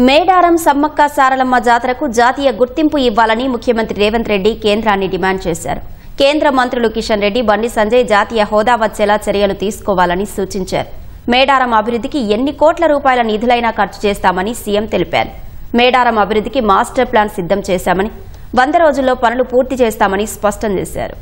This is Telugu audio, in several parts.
మేడారం సమ్మక్క సారలమ్మ జాతరకు జాతీయ గుర్తింపు ఇవ్వాలని ముఖ్యమంత్రి రేవంత్ రెడ్డి కేంద్రాన్ని డిమాండ్ చేశారు. కేంద్ర మంత్రులు కిషన్ రెడ్డి, బండి సంజయ్ జాతీయ హోదా వచ్చేలా చర్యలు తీసుకోవాలని సూచించారు. మేడారం అభివృద్ధికి ఎన్ని కోట్ల రూపాయల నిధులైనా ఖర్చు చేస్తామని సీఎం తెలిపారు. మేడారం అభివృద్ధికి మాస్టర్ ప్లాన్ సిద్ధం చేశామని, 100 రోజుల్లో పనులు పూర్తి చేస్తామని స్పష్టం చేశారు.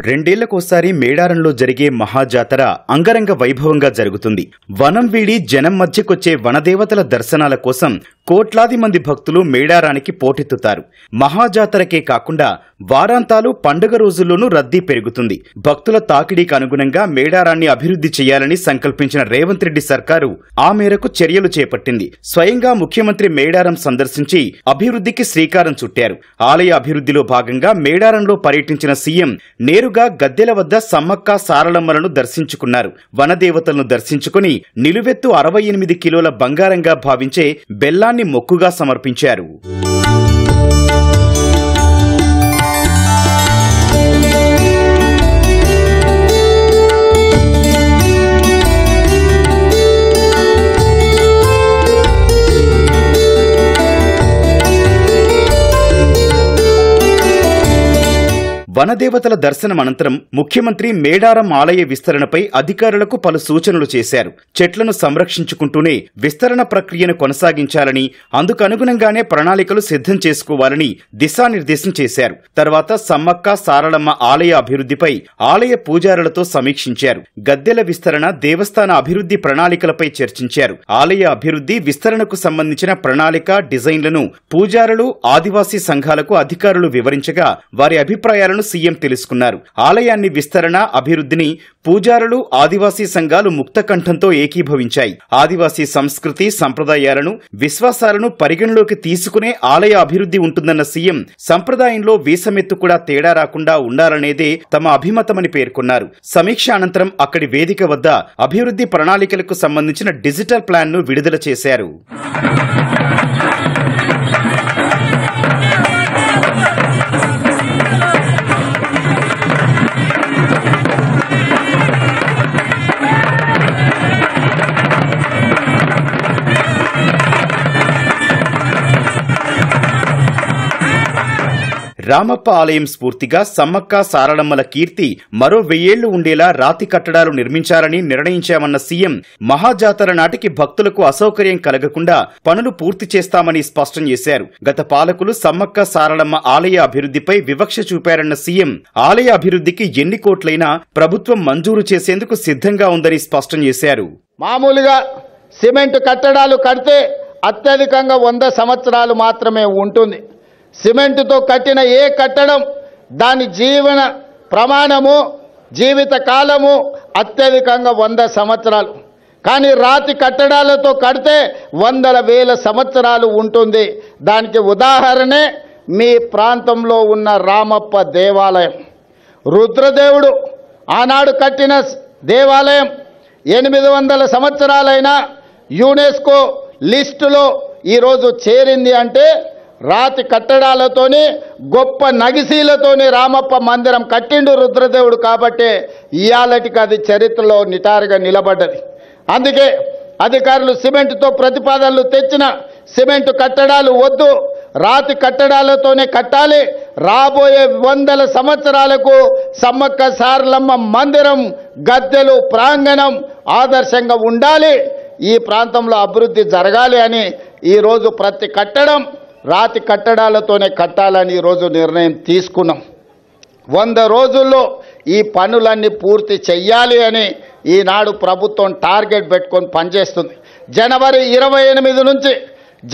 2 ఏళ్లకోసారి మేడారంలో జరిగే మహాజాతర అంగరంగ వైభవంగా జరుగుతుంది. వనం వీడి జనం మధ్యకొచ్చే వనదేవతల దర్శనాల కోసం కోట్లాది మంది భక్తులు మేడారానికి పోటెత్తుతారు. మహాజాతరకే కాకుండా వారాంతాలు, పండుగ రోజుల్లోనూ రద్దీ పెరుగుతుంది. భక్తుల తాకిడికి అనుగుణంగా మేడారాన్ని అభివృద్ధి చేయాలని సంకల్పించిన రేవంత్ రెడ్డి సర్కారు ఆ మేరకు చర్యలు చేపట్టింది. స్వయంగా ముఖ్యమంత్రి మేడారం సందర్శించి అభివృద్ధికి శ్రీకారం చుట్టారు. ఆలయ అభివృద్ధిలో భాగంగా మేడారంలో పర్యటించిన సీఎం నేరుగా గద్దెల వద్ద సమ్మక్క సారలమ్మలను దర్శించుకున్నారు. వనదేవతలను దర్శించుకుని నిలువెత్తు 68 కిలోల బంగారంగా భావించే బెల్లాన్ని మొక్కుగా సమర్పించారు. వనదేవతల దర్శనం అనంతరం ముఖ్యమంత్రి మేడారం ఆలయ విస్తరణపై అధికారులకు పలు సూచనలు చేశారు. చెట్లను సంరక్షించుకుంటూనే విస్తరణ ప్రక్రియను కొనసాగించాలని, అందుకనుగుణంగానే ప్రణాళికలు సిద్ధం చేసుకోవాలని దిశానిర్దేశం చేశారు. తర్వాత సమ్మక్క సారలమ్మ ఆలయ అభివృద్ధిపై ఆలయ పూజారులతో సమీక్షించారు. గద్దెల విస్తరణ, దేవస్థాన అభివృద్ధి ప్రణాళికలపై చర్చించారు. ఆలయ అభివృద్ధి, విస్తరణకు సంబంధించిన ప్రణాళిక, డిజైన్లను పూజారులు, ఆదివాసీ సంఘాలకు అధికారులు వివరించగా వారి అభిప్రాయాలను సీఎం తెలుసుకున్నారు. ఆలయాన్ని విస్తరణ, అభివృద్ధిని పూజారులు, ఆదివాసీ సంఘాలు ముక్తకంఠంతో ఏకీభవించాయి. ఆదివాసీ సంస్కృతి, సంప్రదాయాలను, విశ్వాసాలను పరిగణలోకి తీసుకునే ఆలయ అభివృద్ధి ఉంటుందన్న సీఎం సంప్రదాయంలో వీసమెత్తు కూడా తేడా రాకుండా ఉండాలనేదే తమ అభిమతమని పేర్కొన్నారు. సమీక్ష అనంతరం అక్కడి వేదిక వద్ద అభివృద్ధి ప్రణాళికలకు సంబంధించిన డిజిటల్ ప్లాన్ను విడుదల చేశారు. రామప్ప ఆలయం స్ఫూర్తిగా సమ్మక్క సారలమ్మల కీర్తి మరో 1000 ఏళ్లు ఉండేలా రాతి కట్టడాలు నిర్మించాలని నిర్ణయించామన్న సీఎం మహాజాతర నాటికి భక్తులకు అసౌకర్యం కలగకుండా పనులు పూర్తి చేస్తామని స్పష్టం చేశారు. గత పాలకులు సమ్మక్క సారలమ్మ ఆలయ అభివృద్ధిపై వివక్ష చూపారన్న సీఎం ఆలయ అభివృద్ధికి ఎన్ని కోట్లైనా ప్రభుత్వం మంజూరు చేసేందుకు సిద్ధంగా ఉందని స్పష్టం చేశారు. మామూలుగా సిమెంట్ కట్టడాలు కడితే అత్యధికంగా 100 సంవత్సరాలు మాత్రమే ఉంటుంది. సిమెంటుతో కట్టిన ఏ కట్టడం దాని జీవన ప్రమాణము, జీవిత కాలము అత్యధికంగా 100 సంవత్సరాలు. కానీ రాతి కట్టడాలతో కడితే 100,000 సంవత్సరాలు ఉంటుంది. దానికి ఉదాహరణే మీ ప్రాంతంలో ఉన్న రామప్ప దేవాలయం. రుద్రదేవుడు ఆనాడు కట్టిన దేవాలయం 800 సంవత్సరాలైన యునెస్కో లిస్టులో ఈరోజు చేరింది అంటే రాతి కట్టడాలతోని, గొప్ప నగిశీలతోని రామప్ప మందిరం కట్టిండు రుద్రదేవుడు. కాబట్టి ఇయాలటికి అది చరిత్రలో నిటారుగా నిలబడ్డది. అందుకే అధికారులు సిమెంటుతో ప్రతిపాదనలు తెచ్చిన సిమెంటు కట్టడాలు వద్దు, రాతి కట్టడాలతోనే కట్టాలి. రాబోయే 100 సంవత్సరాలకు సమ్మక్క సారలమ్మ మందిరం, గద్దెలు, ప్రాంగణం ఆదర్శంగా ఉండాలి. ఈ ప్రాంతంలో అభివృద్ధి జరగాలి అని ఈరోజు ప్రతి కట్టడం రాతి కట్టడాలతోనే కట్టాలని ఈరోజు నిర్ణయం తీసుకున్నాం. 100 రోజుల్లో ఈ పనులన్నీ పూర్తి చెయ్యాలి అని ఈనాడు ప్రభుత్వం టార్గెట్ పెట్టుకొని పనిచేస్తుంది. జనవరి 28 నుంచి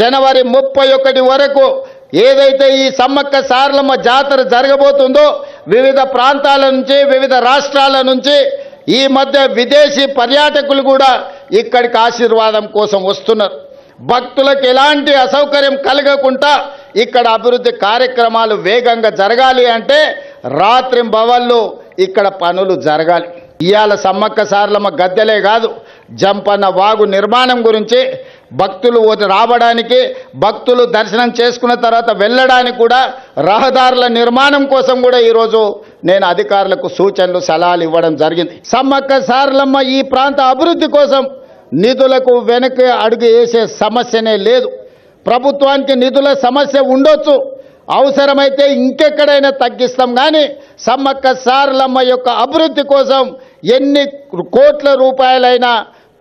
జనవరి 31 వరకు ఏదైతే ఈ సమ్మక్క సారలమ్మ జాతర జరగబోతుందో వివిధ ప్రాంతాల నుంచి, వివిధ రాష్ట్రాల నుంచి ఈ మధ్య విదేశీ పర్యాటకులు కూడా ఇక్కడికి ఆశీర్వాదం కోసం వస్తున్నారు. భక్తులకు ఎలాంటి అసౌకర్యం కలగకుండా ఇక్కడ అభివృద్ధి కార్యక్రమాలు వేగంగా జరగాలి అంటే రాత్రింబవళ్ళు ఇక్కడ పనులు జరగాలి. ఇవాళ సమ్మక్క సారలమ్మ గద్దెలే కాదు, జంపన్న వాగు నిర్మాణం గురించి భక్తులు రావడానికి, భక్తులు దర్శనం చేసుకున్న తర్వాత వెళ్ళడానికి కూడా రహదారుల నిర్మాణం కోసం కూడా ఈరోజు నేను అధికారులకు సూచనలు, సలహాలు ఇవ్వడం జరిగింది. సమ్మక్క సారలమ్మ ఈ ప్రాంత అభివృద్ధి కోసం నిధులకు వెనక్కి అడుగు వేసే సమస్యనే లేదు. ప్రభుత్వానికి నిధుల సమస్య ఉండొచ్చు, అవసరమైతే ఇంకెక్కడైనా తగ్గిస్తాం. కానీ సమ్మక్క సారలమ్మ యొక్క అభివృద్ధి కోసం ఎన్ని కోట్ల రూపాయలైనా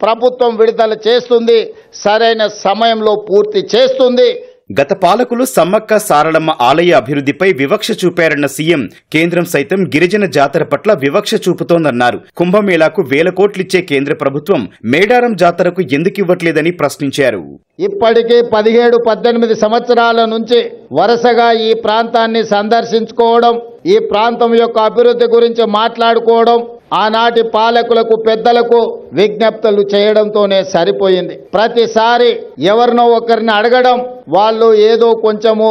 ప్రభుత్వం విడుదల చేస్తుంది, సరైన సమయంలో పూర్తి చేస్తుంది. గత పాలకులు సమ్మక్క సారలమ్మ ఆలయ అభివృద్ధిపై వివక్ష చూపారన్న సీఎం కేంద్రం సైతం గిరిజన జాతర పట్ల వివక్ష చూపుతోందన్నారు. కుంభమేళాకు 1000 కోట్లిచ్చే కేంద్ర ప్రభుత్వం మేడారం జాతరకు ఎందుకివ్వట్లేదని ప్రశ్నించారు. ఇప్పటికీ 17-18 సంవత్సరాల నుంచి వరుసగా ఈ ప్రాంతాన్ని సందర్శించుకోవడం, ఈ ప్రాంతం యొక్క అభివృద్ధి గురించి మాట్లాడుకోవడం, ఆనాటి పాలకులకు పెద్దలకు విజ్ఞప్తులు చేయడంతోనే సరిపోయింది. ప్రతిసారి ఎవరినో ఒకరిని అడగడం, వాళ్ళు ఏదో కొంచెము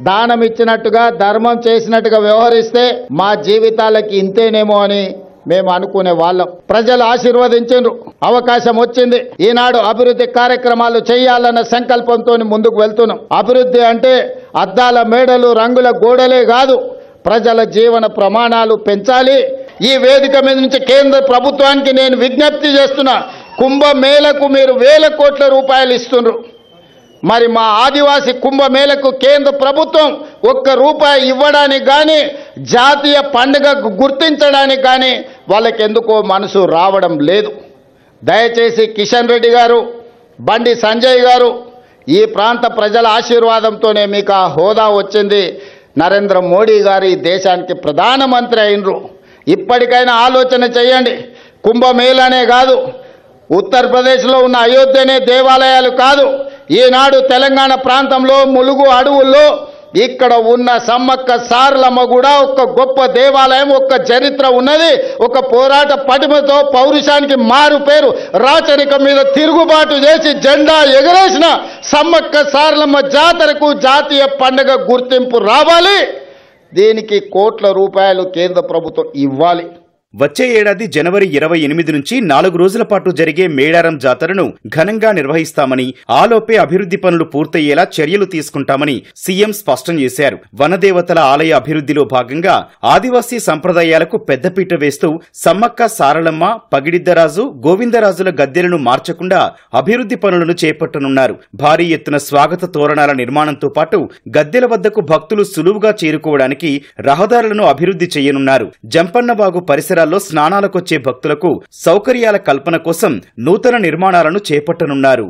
దానం ఇచ్చినట్టుగా ధర్మం చేసినట్టుగా వ్యవహరిస్తే మా జీవితాలకి ఇంతేనేమో అని మేము అనుకునే వాళ్ళం. ప్రజలు ఆశీర్వదించారు, అవకాశం వచ్చింది. ఈనాడు అభివృద్ధి కార్యక్రమాలు చేయాలన్న సంకల్పంతో ముందుకు వెళ్తున్నాం. అభివృద్ధి అంటే అద్దాల మేడలు, రంగుల గోడలే కాదు, ప్రజల జీవన ప్రమాణాలు పెంచాలి. ఈ వేదిక మీద నుంచి కేంద్ర ప్రభుత్వానికి నేను విజ్ఞప్తి చేస్తున్నా, కుంభమేళకు మీరు 1000 కోట్ల రూపాయలు ఇస్తున్నారు. మరి మా ఆదివాసీ కుంభమేళకు కేంద్ర ప్రభుత్వం 1 రూపాయి ఇవ్వడానికి కానీ, జాతీయ పండుగకు గుర్తించడానికి కానీ వాళ్ళకి ఎందుకో మనసు రావడం లేదు. దయచేసి కిషన్ రెడ్డి గారు, బండి సంజయ్ గారు, ఈ ప్రాంత ప్రజల ఆశీర్వాదంతోనే మీకు ఆ హోదా వచ్చింది. నరేంద్ర మోడీ గారు ఈ దేశానికి ప్రధానమంత్రి అయినరు. ఇప్పటికైనా ఆలోచన చేయండి. కుంభమేళానే కాదు, ఉత్తరప్రదేశ్లో ఉన్న అయోధ్యనే దేవాలయాలు కాదు, ఈనాడు తెలంగాణ ప్రాంతంలో ములుగు అడవుల్లో ఇక్కడ ఉన్న సమ్మక్క సారలమ్మ కూడా ఒక గొప్ప దేవాలయం, ఒక చరిత్ర ఉన్నది. ఒక పోరాట పటిమతో పౌరుషానికి మారు పేరు, రాచరికం మీద తిరుగుబాటు చేసి జెండా ఎగరేసిన సమ్మక్క సారలమ్మ జాతరకు జాతీయ పండుగ గుర్తింపు రావాలి. దీనికి కోట్ల రూపాయలు కేంద్ర ప్రభుత్వం ఇవ్వాలి. వచ్చే ఏడాది జనవరి 28 నుంచి 4 రోజుల పాటు జరిగే మేడారం జాతరను ఘనంగా నిర్వహిస్తామని, ఆలోపే అభివృద్ధి పనులు పూర్తయ్యేలా చర్యలు తీసుకుంటామని సీఎం స్పష్టం చేశారు. వనదేవతల ఆలయ అభివృద్ధిలో భాగంగా ఆదివాసీ సంప్రదాయాలకు పెద్దపీట వేస్తూ సమ్మక్క సారలమ్మ, పగిడిద్దరాజు, గోవిందరాజుల గద్దెలను మార్చకుండా అభివృద్ధి పనులను చేపట్టనున్నారు. భారీ ఎత్తున స్వాగత తోరణాల నిర్మాణంతో పాటు గద్దెల వద్దకు భక్తులు సులువుగా చేరుకోవడానికి రహదారులను అభివృద్ధి చేయనున్నారు. జంపన్నవాగు పరిసర స్నానాలకొచ్చే భక్తులకు సౌకర్యాల కల్పన కోసం నూతన నిర్మాణాలను చేపట్టనున్నారు.